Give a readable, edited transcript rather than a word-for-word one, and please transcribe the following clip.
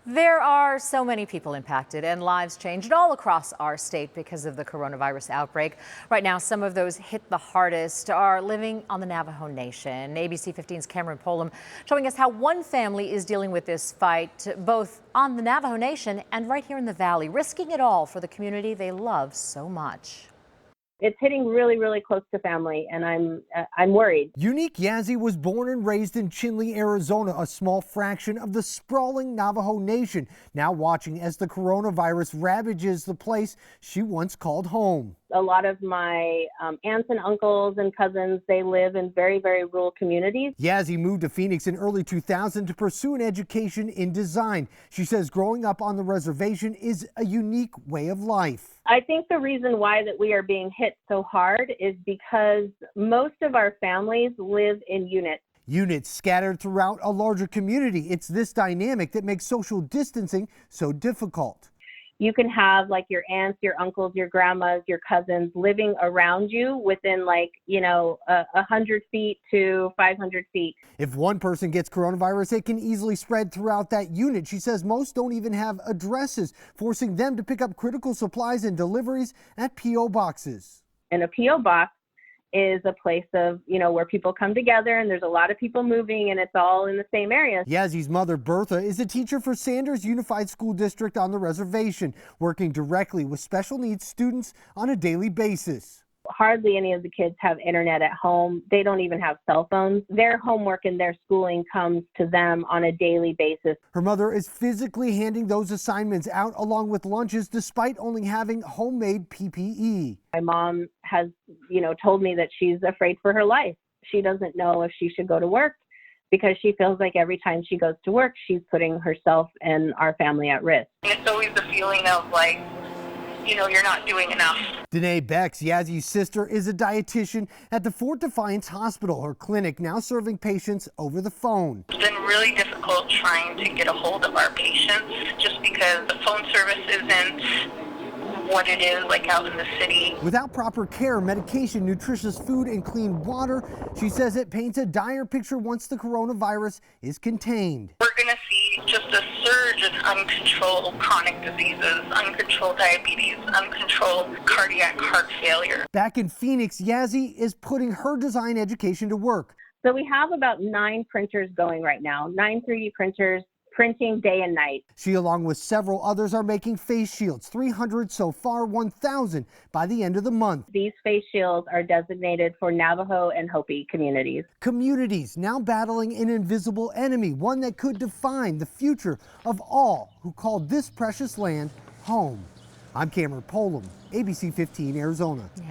There are so many people impacted and lives changed all across our state because of the coronavirus outbreak. Right now, some of those hit the hardest are living on the Navajo Nation. ABC 15's Cameron Polam showing us how one family is dealing with this fight, both on the Navajo Nation and right here in the Valley, risking it all for the community they love so much. It's hitting really, really close to family, and I'm worried. Unique Yazzie was born and raised in Chinle, Arizona, a small fraction of the sprawling Navajo Nation. Now watching as the coronavirus ravages the place she once called home. A lot of my aunts and uncles and cousins, they live in very, very rural communities. Yazzie moved to Phoenix in early 2000 to pursue an education in design. She says growing up on the reservation is a unique way of life. I think the reason why that we are being hit so hard is because most of our families live in units. Units scattered throughout a larger community. It's this dynamic that makes social distancing so difficult. You can have like your aunts, your uncles, your grandmas, your cousins living around you within 100 feet to 500 feet. If one person gets coronavirus, it can easily spread throughout that unit. She says most don't even have addresses, forcing them to pick up critical supplies and deliveries at P.O. boxes. And a P.O. box is a place of, where people come together, and there's a lot of people moving, and it's all in the same area. Yazzie's mother, Bertha, is a teacher for Sanders Unified School District on the reservation, working directly with special needs students on a daily basis. Hardly any of the kids have internet at home. They don't even have cell phones. Their homework and their schooling comes to them on a daily basis. Her mother is physically handing those assignments out along with lunches despite only having homemade PPE. My mom has, told me that she's afraid for her life. She doesn't know if she should go to work because she feels like every time she goes to work, she's putting herself and our family at risk. It's always the feeling of you're not doing enough. Danae Becks, Yazzie's sister, is a dietitian at the Fort Defiance Hospital, her clinic now serving patients over the phone. It's been really difficult trying to get a hold of our patients just because the phone service isn't what it is like out in the city. Without proper care, medication, nutritious food, and clean water, she says it paints a dire picture once the coronavirus is contained. We're going to see just a surge in uncontrolled chronic diseases, uncontrolled diabetes, uncontrolled cardiac heart failure. Back in Phoenix, Yazzie is putting her design education to work. So we have about 9 printers going right now, 9 3D printers, printing day and night. She, along with several others, are making face shields, 300 so far, 1,000 by the end of the month. These face shields are designated for Navajo and Hopi communities. Communities now battling an invisible enemy, one that could define the future of all who called this precious land home. I'm Cameron Polam, ABC 15 Arizona.